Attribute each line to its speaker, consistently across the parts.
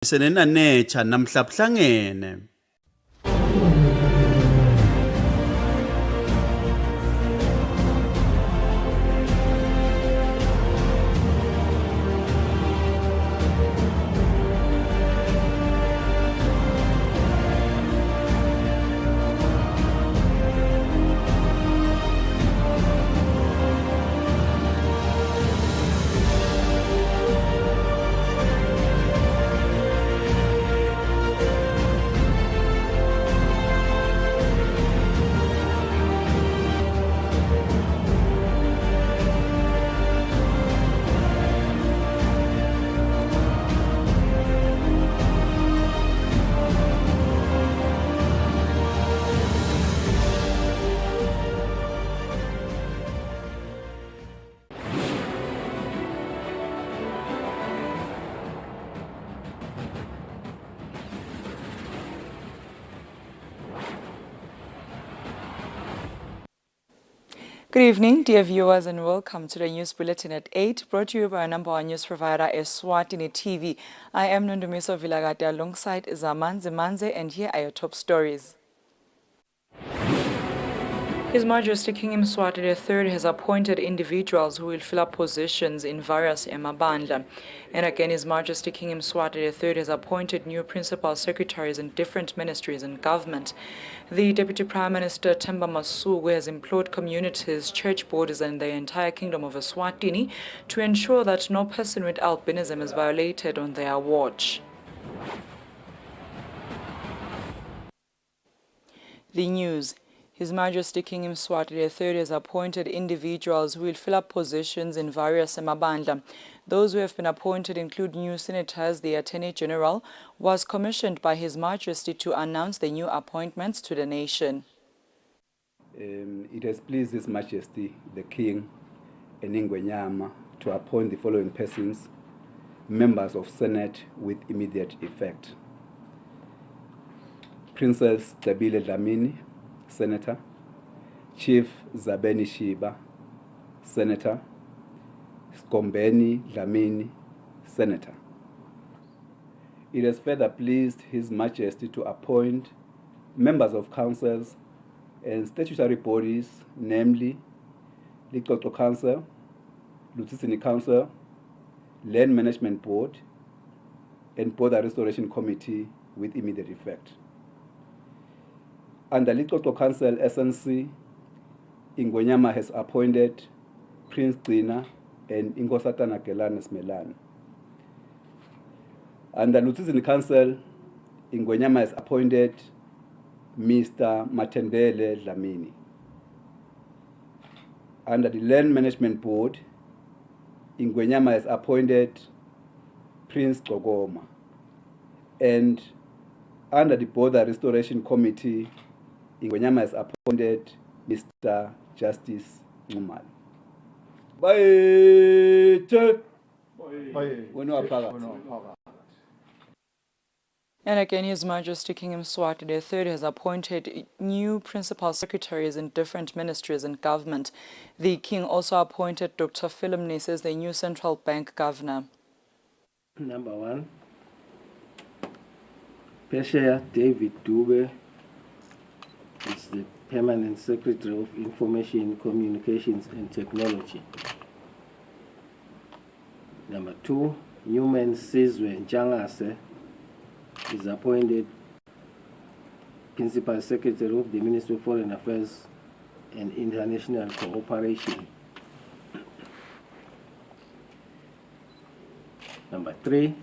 Speaker 1: Senenanecha namhla buhlangene.
Speaker 2: Good evening, dear viewers, and welcome to the News Bulletin at 8, brought to you by our number one news provider, Eswatini TV. I am Nondumiso Vilagate alongside Zamanze Manze, and here are your top stories. His Majesty King Eswatini III has appointed individuals who will fill up positions in various emabandla. And again, His Majesty King Eswatini III has appointed new principal secretaries in different ministries and government. The Deputy Prime Minister Themba Masuku has implored communities, church borders and the entire Kingdom of Eswatini to ensure that no person with albinism is violated on their watch. The news. His Majesty King Eswatini III has appointed individuals who will fill up positions in various emabandla. Those who have been appointed include new senators. The Attorney General was commissioned by His Majesty to announce the new appointments to the nation.
Speaker 3: It has pleased His Majesty, the King, Eningwenyama, to appoint the following persons, members of Senate with immediate effect. Princess Tabile Dlamini, Senator. Chief Zabeni Shiba, Senator. Skombeni Dlamini, Senator. It has further pleased His Majesty to appoint members of councils and statutory bodies, namely Liqoqo Council, Lutsisini Council, Land Management Board, and Border Restoration Committee with immediate effect. Under Liqoqo Council SNC, Ingwenyama has appointed Prince Gcina and Inkosatana Gelane Smelane. Under Lutsisini Council, Ingwenyama has appointed Mr. Matendele Dlamini. Under the Land Management Board, Ingwenyama has appointed Prince Gcokoma. And under the Border Restoration Committee, Ingwenyama has appointed Mr. Justice Nxumalo.
Speaker 2: And again, His Majesty King Eswatini III has appointed new principal secretaries in different ministries and government. The King also appointed Dr. Philip Nisi as the new Central Bank Governor.
Speaker 4: Number 1, Pesha David Dube is the Permanent Secretary of Information, Communications and Technology. Number 2, Newman Sizwe Njangase is appointed Principal Secretary of the Ministry of Foreign Affairs and International Cooperation. Number 3,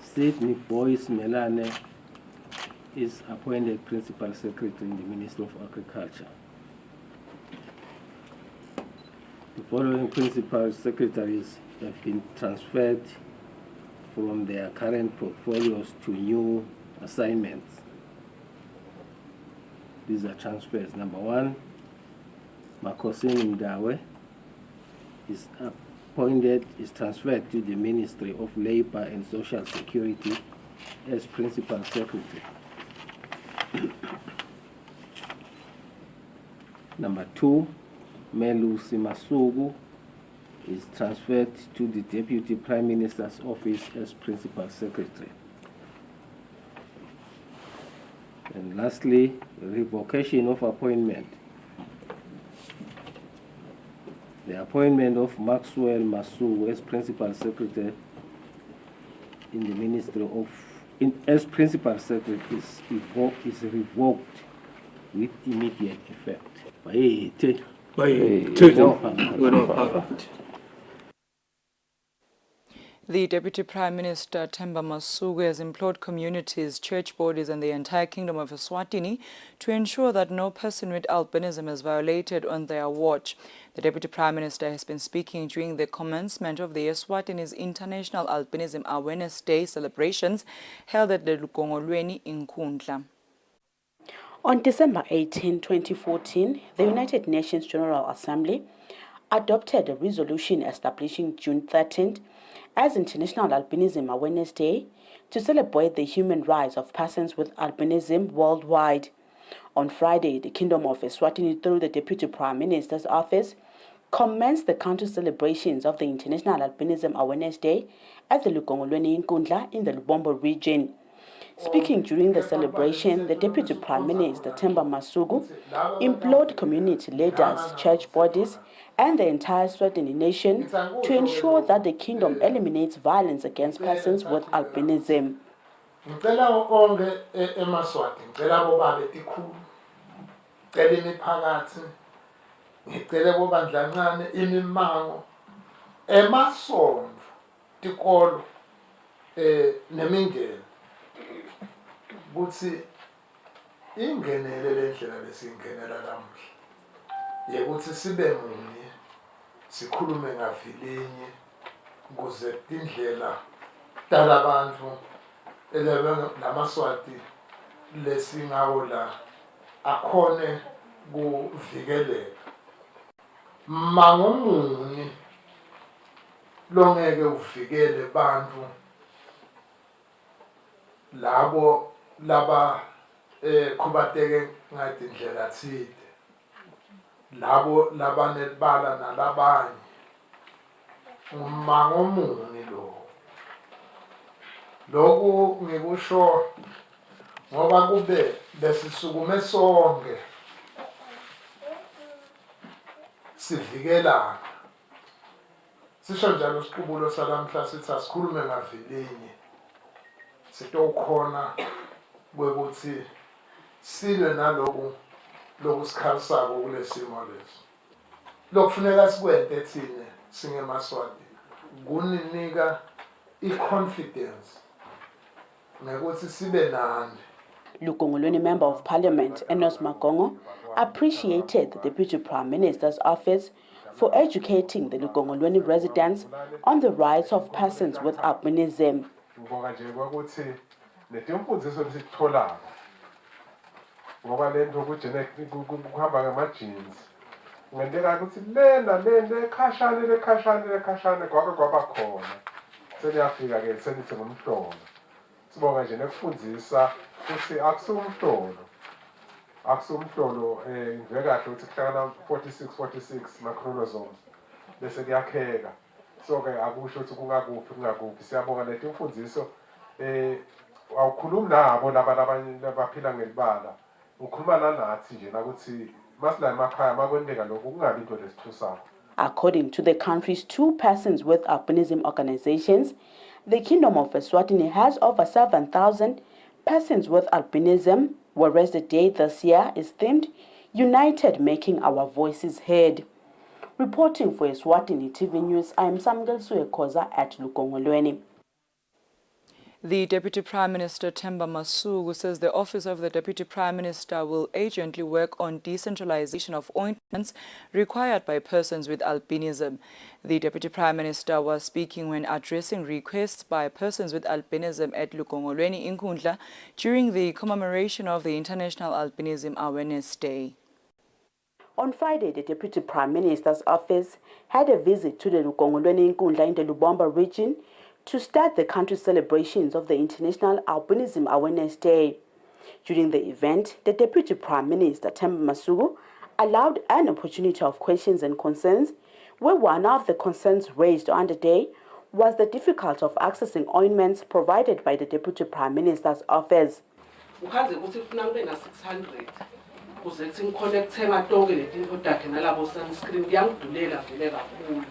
Speaker 4: Sydney Boyce Melane is appointed Principal Secretary in the Ministry of Agriculture. The following Principal Secretaries have been transferred from their current portfolios to new assignments. These are transfers. Number 1, Makosini Mdawe is transferred to the Ministry of Labor and Social Security as Principal Secretary. Number 2, Melu Simasugu is transferred to the Deputy Prime Minister's office as Principal Secretary. And lastly, revocation of appointment. The appointment of Maxwell Masu as Principal Secretary in the Ministry of as Principal Secretary is revoked with immediate effect.
Speaker 2: The Deputy Prime Minister, Themba Masuku, has implored communities, church bodies and the entire Kingdom of Eswatini to ensure that no person with albinism is violated on their watch. The Deputy Prime Minister has been speaking during the commencement of the Eswatini's International Albinism Awareness Day celebrations held at the Lukongolweni in Nkundla.
Speaker 1: On December 18, 2014, the United Nations General Assembly adopted a resolution establishing June 13th as International Albinism Awareness Day to celebrate the human rights of persons with albinism worldwide. On Friday, the Kingdom of Eswatini, through the Deputy Prime Minister's office, commenced the country's celebrations of the International Albinism Awareness Day at the Lukongolweni Nkundla in the Lubombo region. Speaking during the celebration, the Deputy Prime Minister, Themba Masuku, implored community leaders, church bodies, and the entire Eswatini nation to ensure that the kingdom eliminates violence against persons with albinism.
Speaker 5: Ukuthi ingenele lendlela lesingenela namuhla yekuthi sibe munye sikhulume ngavilinye ukuze indlela talabantu lamaswati lesingawo la akhone kuvikeleka mangomunye longeke uvikele bantu labo laba khubateke ngathi indlela thide labo labanebala nalabanye umangomuni lokhu ngikusho ngoba kube lesisukume sonke sivikelana sisho njalo siqubulo salamhla sithi asikhulume ngavilinye sitokhona kwekuthi silwe naloku lokusikharisako kulesimo leso lokufuneka sikwente thina singemaswati kuninika i-confidence ngekuthi sibe nani.
Speaker 1: Lukongolweni Member of Parliament, Enos Magongo, appreciated the Deputy Prime Minister's office for educating the Lukongolweni residents on the rights of persons with albinism.
Speaker 6: Netimfundiso lesitholako ngoba lento kujene kuhamba ngama-jeans ngenteka ukuthi lena ekhashane kwaba khona seliyafika-ke selithi ngomhlolo sibonga nje nekufundisa ukuthi akusumhlolo ngive kahle ukuthi kuhlangana 46 ma-chromosomes bese kuyakheka so-ke akusho ukuthi kungakuphi siyabonga netimfundiso awukhulumi nabo labanye abaphila ngelibala ukhuluma nanathi nje nakuthi masila emakhaya makwendeka lokho kungabi into lesithusako.
Speaker 1: According to the country's two persons with albinism organizations, the Kingdom of Eswatini has over 7,000 persons with albinism, whereas the day this year is themed United Making Our Voices Heard. Reporting for Eswatini TV News, I am Samgel Suekoza at Lukongolweni.
Speaker 2: The Deputy Prime Minister, Themba Masuku, says the Office of the Deputy Prime Minister will urgently work on decentralization of ointments required by persons with albinism. The Deputy Prime Minister was speaking when addressing requests by persons with albinism at Lukongolweni in Nkundla during the commemoration of the International Albinism Awareness Day.
Speaker 1: On Friday, the Deputy Prime Minister's office had a visit to the Lukongolweni Nkundla in the Lubombo region to start the country's celebrations of the International Albinism Awareness Day. During the event, the Deputy Prime Minister, Themba Masuku, allowed an opportunity of questions and concerns where one of the concerns raised on the day was the difficulty of accessing ointments provided by the Deputy Prime Minister's office.
Speaker 7: Ukhaze ukuthi ufuna kube na 600 kuze kuthi ngikhona ukuthenga tonke letinto takhe nalabo sunscreen kuyangidulela vele kakhulu.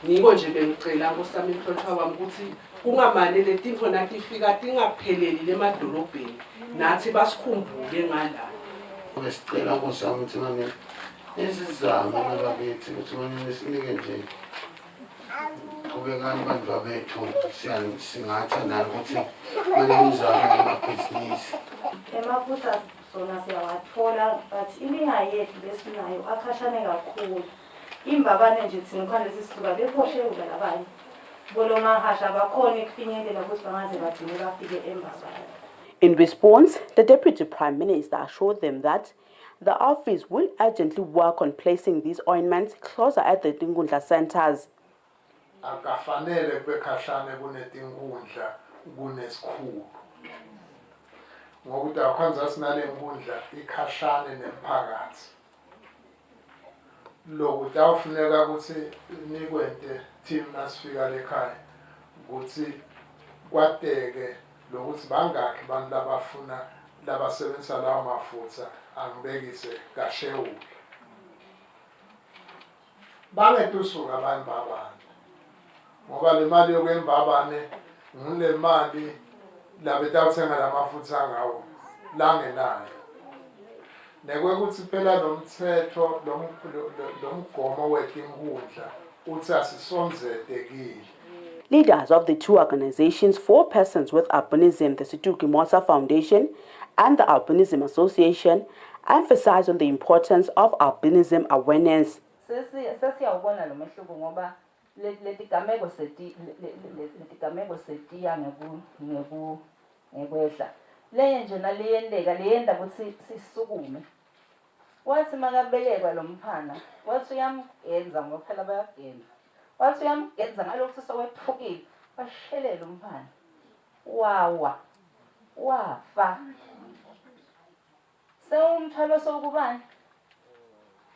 Speaker 7: Ngiko nje bengicela nkosami inhlonipha wami ukuthi kungamane letinto nathi ifika tingapheleli lemadolobheni nathi basikhumbule ngala.
Speaker 8: Besicela nkosami ukuthi manje nesizame nabakithi ukuthi manje sinike nje kubekani abantu babethu singathanda ukuthi manje nizame ngamabhizinisi.
Speaker 9: Emaphutha sona siyawathola but inkinga yethu lesinayo akhashane kakhulu. Imbabane nje thina khona lesisuka bephosheula labanye. Bolo mahasha bakhona ekufinyelela ukuthi bangaze bagcine bafike embabane.
Speaker 1: In response, the Deputy Prime Minister assured them that the office will urgently work on placing these ointments closer at the Tingundla centers.
Speaker 5: Akafanele bekhashane kunetinkundla kunesikhulu. Ngokuthi akwanza sinale nkundla ikhashane nemphakathi. Lokuthi awufuneka ukuthi nikwente team nasifika lekhaya ukuthi kwateke lokuthi bangakhi abantu labafuna labasebenzisa lawo mafutha angibekise kashewu. Bangetusuka abantu babantu. Ngoba le mali yokwembabane ngile mali labetawuthenga lamafutha ngawo langenayo. Nekwekuthi phela nomthetho lomgomo wetinkundla uthi asisonzete.
Speaker 1: Leaders of the two organizations for persons with albinism, the Situki Mota Foundation and the Albinism Association, emphasize on the importance of albinism awareness.
Speaker 9: Sesiyawubona lo mehluko ngoba letigameko setiya ngekwehla. Leye nje naliyendeka liyenda ukuthi sisukume. Wathi makabelekwa lo mphana, wathi uyamgenza ngoba phela bayagenza. Wathi uyamgenza ngalokho sowephukile, bashelela umphana. Wafa. Sewumthwalo sokubani?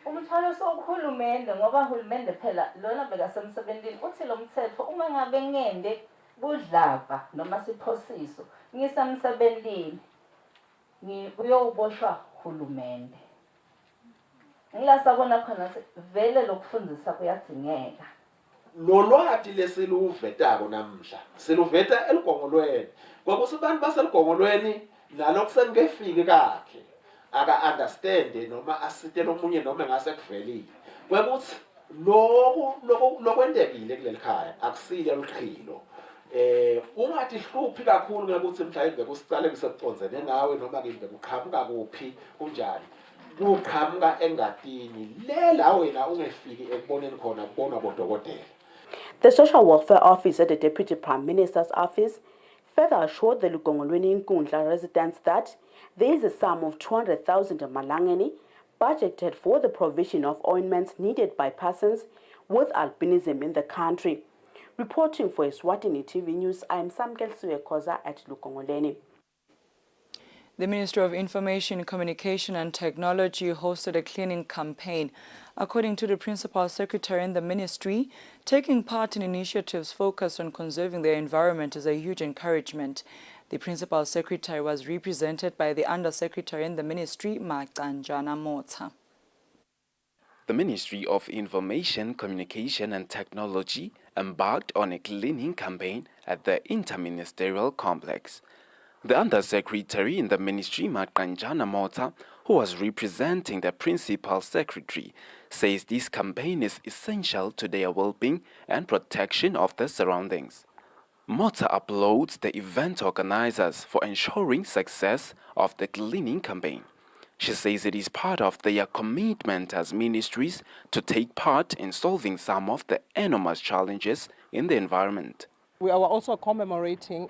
Speaker 9: Umthwalo sokuhulumende ngoba uhulumende phela lona bekasemsebenzini uthi lo mthetho uma ngabe ngende budlava noma siphosiso ngisemsebenzini uyowuboshwa uhulumende. Ngilasabona khona vele lokufundisa kuyadzingeka.
Speaker 10: Lolwati lesiluvetako namhla siluveta eligongolweni kwakusibantu baseligongolweni nalo kusengefike kakhe aka understand noma asite lomunye noma ngase kuvelile kwekuthi lokwendekile kulelikhaya akusile luqhilo ungathi hluphi kakhulu ngekuthi mhlawumbe bekusicale kuseconzene nawe noma ke bekuqhamuka kuphi kunjani uqhamuka engatini lela wena ungefiki ekuboneni khona kubonwa bodokotela.
Speaker 1: The Social Welfare Office at the Deputy Prime Minister's office further assured the Lugongolweni Nkundla residents that there is a sum of 200,000 malangeni budgeted for the provision of ointments needed by persons with albinism in the country. Reporting for Eswatini TV News, I am Samkel Suekoza at Lugongolweni.
Speaker 2: The Ministry of Information, Communication and Technology hosted a cleaning campaign. According to the Principal Secretary in the ministry, taking part in initiatives focused on conserving their environment is a huge encouragement. The Principal Secretary was represented by the Under-Secretary in the ministry, Makanjana Mota.
Speaker 11: The Ministry of Information, Communication and Technology embarked on a cleaning campaign at the Interministerial Complex. The Under-Secretary in the ministry, Makanjana Mota, who was representing the Principal Secretary, says this campaign is essential to their well-being and protection of their surroundings. Mota applauds the event organizers for ensuring success of the cleaning campaign. She says it is part of their commitment as ministries to take part in solving some of the enormous challenges in the environment.
Speaker 12: We are also commemorating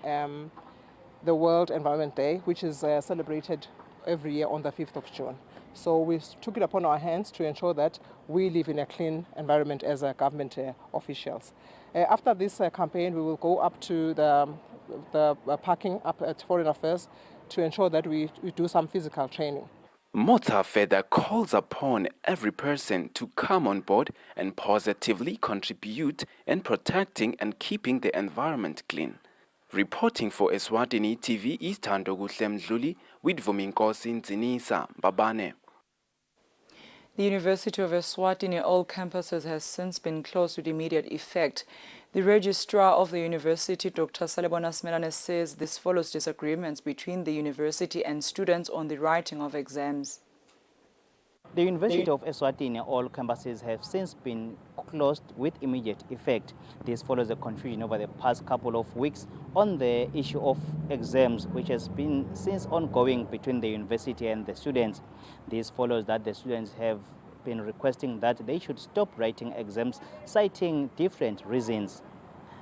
Speaker 12: the World Environment Day, which is celebrated every year on the 5th of June. So we took it upon our hands to ensure that we live in a clean environment as government officials. After this campaign, we will go up to the parking up at Foreign Affairs to ensure that we do some physical training.
Speaker 11: Mota further calls upon every person to come on board and positively contribute in protecting and keeping the environment clean. Reporting for Eswatini TV is Thando Mdluli with Vuminkosi Nzinisa Babane.
Speaker 2: The University of Eswatini, all campuses, has since been closed with immediate effect. The registrar of the university, Dr. Salebona Smelane, says this follows disagreements between the university and students on the writing of exams.
Speaker 13: The University of Eswatini, all campuses have since been closed with immediate effect. This follows a confusion over the past couple of weeks on the issue of exams, which has been since ongoing between the university and the students. This follows that the students have been requesting that they should stop writing exams, citing different reasons.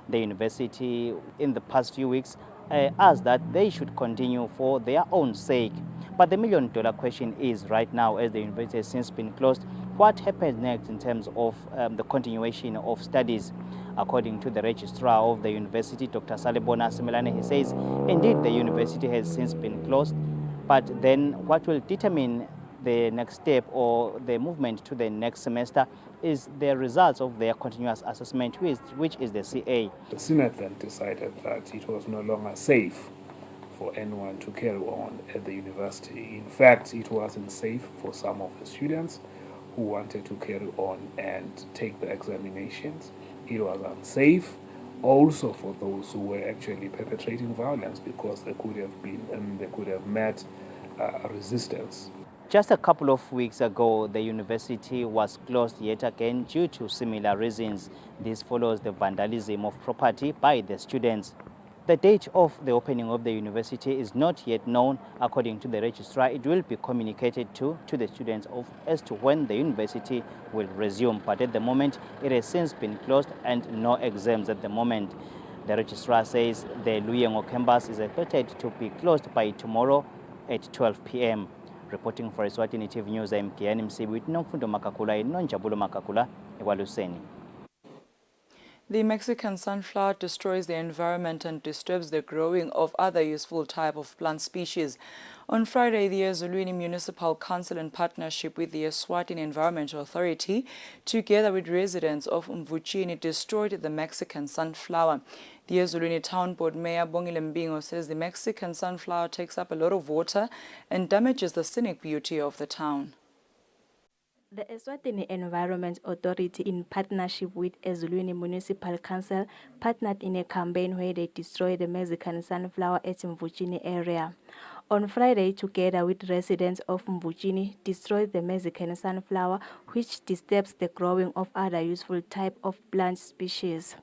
Speaker 13: The university, in the past few weeks, asked that they should continue for their own sake. But the million-dollar question is right now, as the university has since been closed, what happens next in terms of the continuation of studies? According to the registrar of the university, Dr. Salebona Smelane, he says, indeed, the university has since been closed, but then what will determine the next step or the movement to the next semester is the results of their continuous assessment, which is the CA.
Speaker 14: The Senate then decided that it was no longer safe for anyone to carry on at the university. In fact, it wasn't safe for some of the students who wanted to carry on and take the examinations. It was unsafe also for those who were actually perpetrating violence, because they could have met resistance.
Speaker 13: Just a couple of weeks ago, the university was closed yet again due to similar reasons. This follows the vandalism of property by the students. The date of the opening of the university is not yet known. According to the registrar, it will be communicated to the students as to when the university will resume. But at the moment, it has since been closed and no exams at the moment. The registrar says the Luyengo campus is expected to be closed by tomorrow at 12 p.m. Reporting for Eswatini TV News, MTN Msibi with Nomfundo Makakula in Nonjabulo Makakula, Ewaluseni.
Speaker 2: The Mexican sunflower destroys the environment and disturbs the growing of other useful type of plant species. On Friday, the Eswatini Municipal Council, in partnership with the Eswatini Environmental Authority, together with residents of Eswatini, destroyed the Mexican sunflower. The Eswatini Town Board Mayor Bongile Mbingo says the Mexican sunflower takes up a lot of water and damages the scenic beauty of the town.
Speaker 15: The Eswatini Environment Authority, in partnership with Eswatini Municipal Council, partnered in a campaign where they destroy the Mexican sunflower at Eswatini area. On Friday, together with residents of Eswatini, destroyed the Mexican sunflower, which disturbs the growing of other useful type of plant species.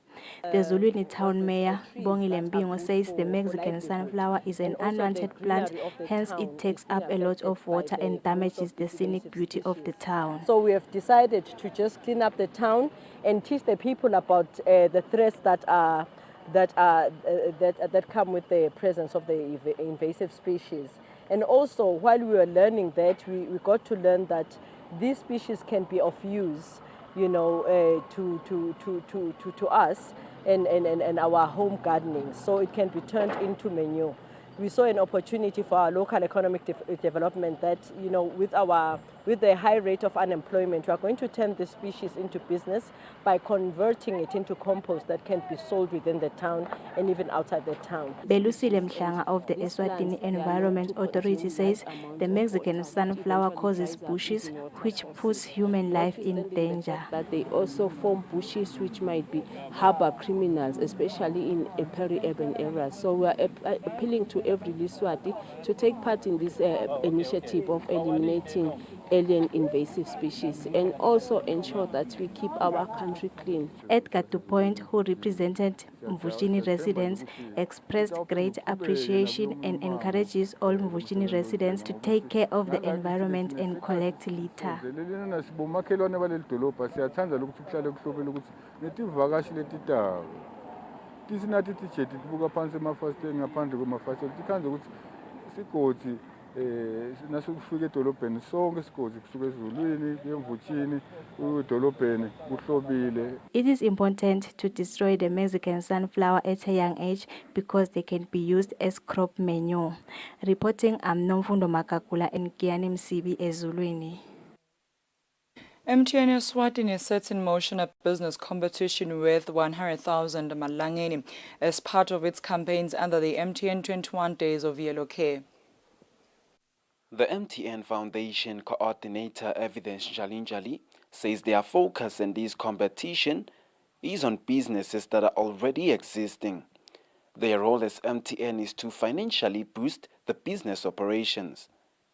Speaker 15: The Eswatini Town Mayor, Bongile Mbingo, says the Mexican sunflower is an unwanted plant, hence it takes up a lot of water and damages the scenic beauty of the town.
Speaker 16: So we have decided to just clean up the town and teach the people about the threats that come with the presence of the invasive species. And also, while we were learning that, we got to learn that these species can be of use, you know, to us and our home gardening. So it can be turned into manure. We saw an opportunity for our local economic development that, you know, with the high rate of unemployment, we are going to turn this species into business by converting it into compost that can be sold within the town and even outside the town.
Speaker 15: Belusile Mhlanga of the Eswatini Environment Authority says the Mexican sunflower causes bushes which puts human life in danger.
Speaker 17: But they also form bushes which might be harbor criminals, especially in a peri-urban areas. So we are appealing to every Liswati to take part in this initiative of eliminating alien invasive species and also ensure that we keep our country clean.
Speaker 15: Edgar Dupoint, who represented Eswatini residents, expressed great appreciation and encourages all Eswatini residents to take care of the environment and collect litter.
Speaker 18: nasukufika edolobheni sonke isigodi kusuka ezulwini emvutshini edolobheni kuhlobile.
Speaker 15: It is important to destroy the Mexican sunflower at a young age because they can be used as crop manure. Reporting, I'm Nomfundo Makakula and Kiani Msibi Ezulwini.
Speaker 2: MTN Eswatini sets in motion a business competition worth 100,000 malangeni as part of its campaigns under the MTN 21 Days of Yellow Care.
Speaker 11: The MTN Foundation coordinator Evidence Jalinjali says their focus in this competition is on businesses that are already existing. Their role as MTN is to financially boost the business operations.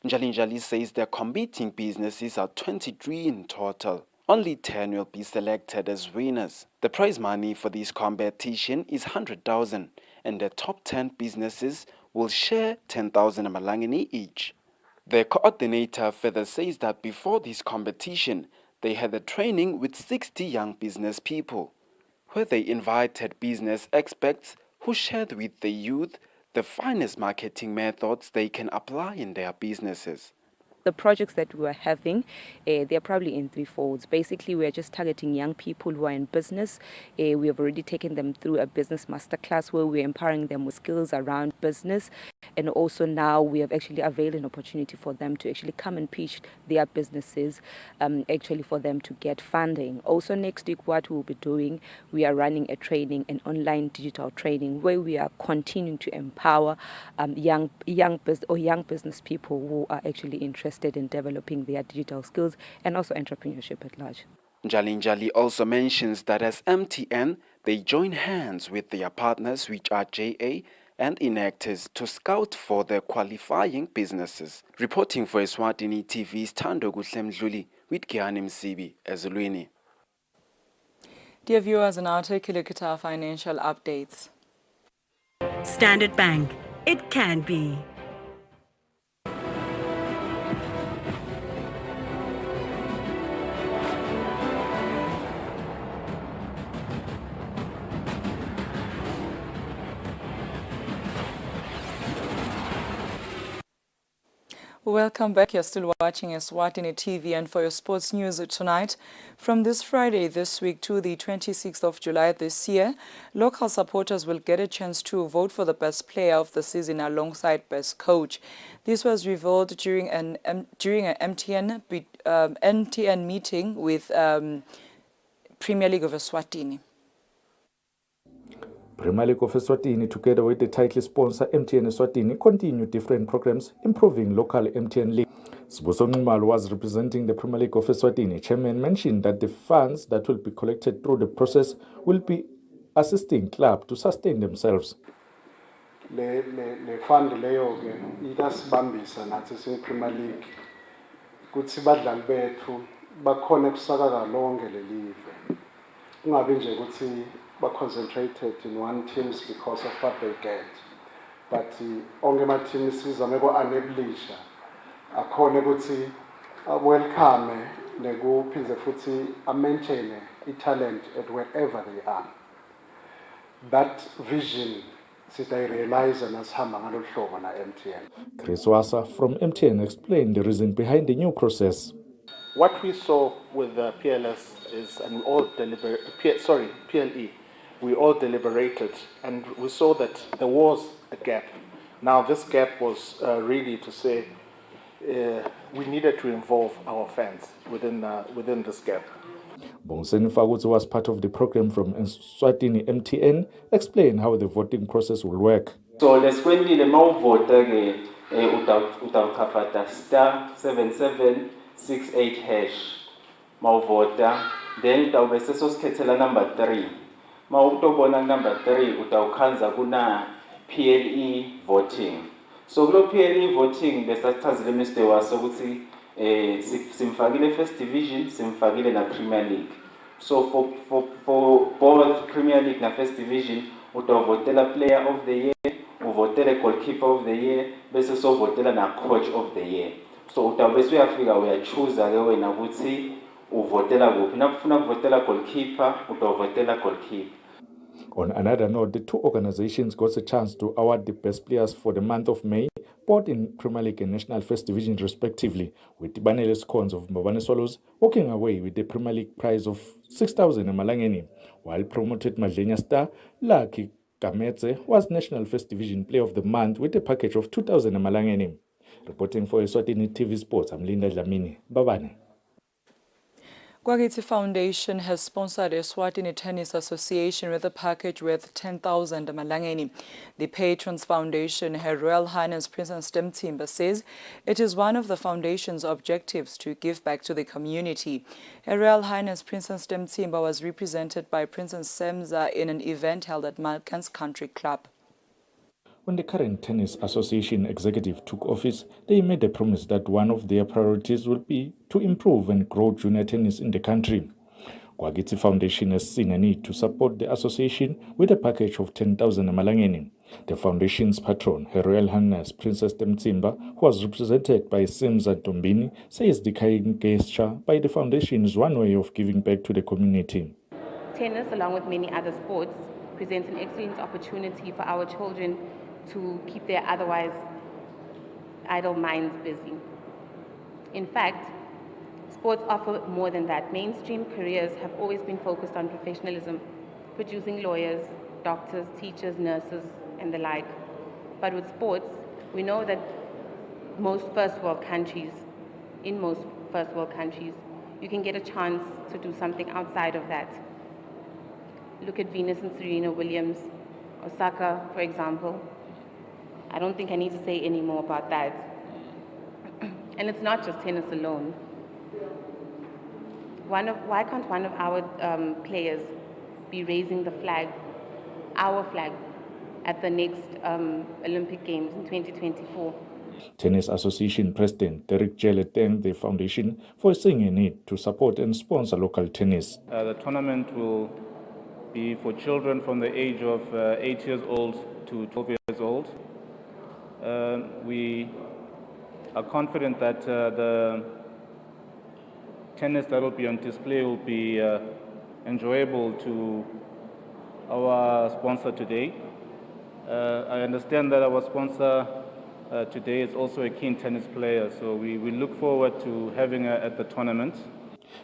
Speaker 11: Jalinjali says their competing businesses are 23 in total. Only 10 will be selected as winners. The prize money for this competition is 100,000 and the top 10 businesses will share 10,000 malangeni each. The coordinator further says that before this competition, they had a training with 60 young business people, where they invited business experts who shared with the youth the finest marketing methods they can apply in their businesses.
Speaker 19: The projects that we are having, they're probably in three folds. Basically, we are just targeting young people who are in business. We have already taken them through a business masterclass where we're empowering them with skills around business. And also now we have actually availed an opportunity for them to actually come and pitch their businesses, actually for them to get funding. Also next week, what we'll be doing, we are running a training, an online digital training, where we are continuing to empower young business people who are actually interested in developing their digital skills and also entrepreneurship at large.
Speaker 11: Jalinjali also mentions that as MTN, they join hands with their partners, which are JA and Enactors, to scout for their qualifying businesses. Reporting for Eswatini TV's Tando Guslemdluli with Kiani Msibi Ezulwini.
Speaker 2: Dear viewers, and now take a look at our financial updates.
Speaker 20: Standard Bank. It can be.
Speaker 2: Welcome back. You're still watching Eswatini TV, and for your sports news tonight, from this Friday this week to the 26th of July this year, local supporters will get a chance to vote for the best player of the season alongside best coach. This was revealed during an MTN meeting with Premier League of Eswatini.
Speaker 21: Premier League of Eswatini, together with the title sponsor MTN Eswatini, continue different programs improving local MTN League. Sibuso Nxumalo was representing the Premier League of Eswatini. Chairman mentioned that the funds that will be collected through the process will be assisting club to sustain themselves.
Speaker 5: Le fund leyo ke itasibambisa nathi sin Premier League kuthi badlali bethu bakhona kusakaza lonke lelive. Kungabi nje ukuthi concentrated in one teams because of what they get, but onke ma teams sizame ko enablisha akhona ukuthi welcome nekuphinze futhi maintain talent at wherever they are. That vision sita realize and asihamba ngalolu hlobo na MTN.
Speaker 21: Chris Wasa from MTN explained the reason behind the new process.
Speaker 22: What we saw with the PLS is, and we all PLE, we all deliberated, and we saw that there was a gap. Now this gap was really to say we needed to involve our fans within this gap.
Speaker 21: Bongsen Fagutsi was part of the program from Eswatini MTN, explained how the voting process will work.
Speaker 23: So leskwendile mawuvota ke utawuchafata *7768# mawuvota, then utawube sesikhethela number 3. Mawutobona number 3 utawukhanza kuna PLE voting. So kulo PLE voting besachazile Mr. Waso ukuthi simfakile first division, simfakile na Premier League. So for both Premier League na first division utavotela player of the year, uvotele goalkeeper of the year, bese so votela na coach of the year. So utawubese uyafika uyachoose ke wena ukuthi uvotela kuphi. Nakufuna ukuvotela goalkeeper utavotela goalkeeper.
Speaker 21: On another note, the two organizations got a chance to award the best players for the month of May, both in Premier League and National First Division respectively, with Banele Scorns of Mbabane Swallows walking away with the Premier League prize of 6,000 emalangeni, while promoted Madlenya Star, Lucky Kametse, was National First Division Player of the Month with a package of 2,000 emalangeni. Reporting for Eswatini TV Sports, I'm Linda Dlamini. Babane.
Speaker 2: Kwagiti Foundation has sponsored Eswatini Tennis Association with a package worth 10,000 malangeni. The Patrons Foundation, Her Royal Highness Princess Temtimba, says it is one of the foundation's objectives to give back to the community. Her Royal Highness Princess Temtimba was represented by Princess Semza in an event held at Malkan's Country Club.
Speaker 21: When the current Tennis Association executive took office, they made a promise that one of their priorities would be to improve and grow junior tennis in the country. Kwagiti Foundation has seen a need to support the association with a package of 10,000 malangeni. The foundation's patron, Her Royal Highness Princess Temtimba, who was represented by Semza Tombini, says the kind gesture by the foundation is one way of giving back to the community.
Speaker 3: Tennis, along with many other sports, presents an excellent opportunity for our children to keep their otherwise idle minds busy. In fact, sports offer more than that. Mainstream careers have always been focused on professionalism, producing lawyers, doctors, teachers, nurses, and the like. But with sports, we know that in most first world countries, you can get a chance to do something outside of that. Look at Venus and Serena Williams, Osaka, for example. I don't think I need to say any more about that. And it's not just tennis alone. Why can't one of our players be raising the flag, our flag, at the next Olympic Games in 2024?
Speaker 21: Tennis Association President Derek Jelle thanked the foundation for seeing a need to support and sponsor local tennis.
Speaker 4: The tournament will be for children from the age of 8 years old to 12 years old. We are confident that the tennis that will be on display will be enjoyable to our sponsor today. I understand that our sponsor today is also a keen tennis player, so we look forward to having her at the tournament.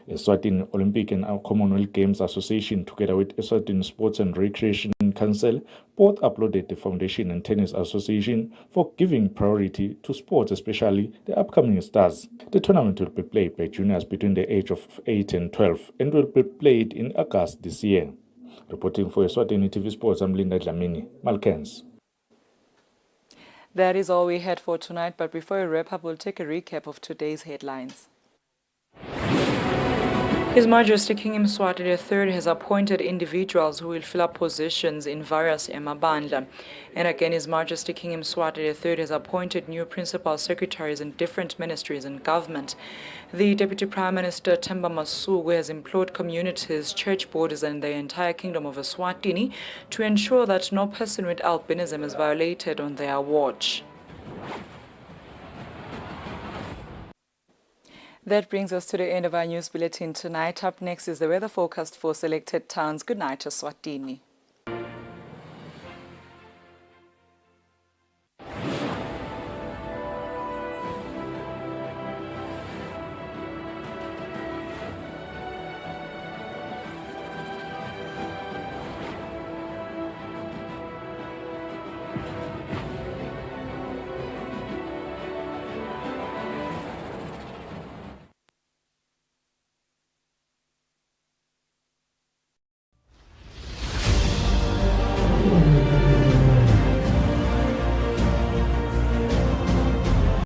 Speaker 21: Eswatini Olympic and Commonwealth Games Association, together with Eswatini Sports and Recreation Council, both applauded the Foundation and Tennis Association for giving priority to sports, especially the upcoming stars. The tournament will be played by juniors between the age of 8 and 12 and will be played in August this year. Reporting for Eswatini TV Sports, I'm Linda Dlamini, Malkans.
Speaker 2: That is all we had for tonight, but before we wrap up, we'll take a recap of today's headlines. His Majesty King Mswati III has appointed individuals who will fill up positions in various emabandla. And again, His Majesty King Mswati III has appointed new principal secretaries in different ministries and government. The Deputy Prime Minister Themba Masuku has implored communities, church borders and the entire Kingdom of Eswatini to ensure that no person with albinism is violated on their watch. That brings us to the end of our news bulletin tonight. Up next is the weather forecast for selected towns. Good night, Eswatini.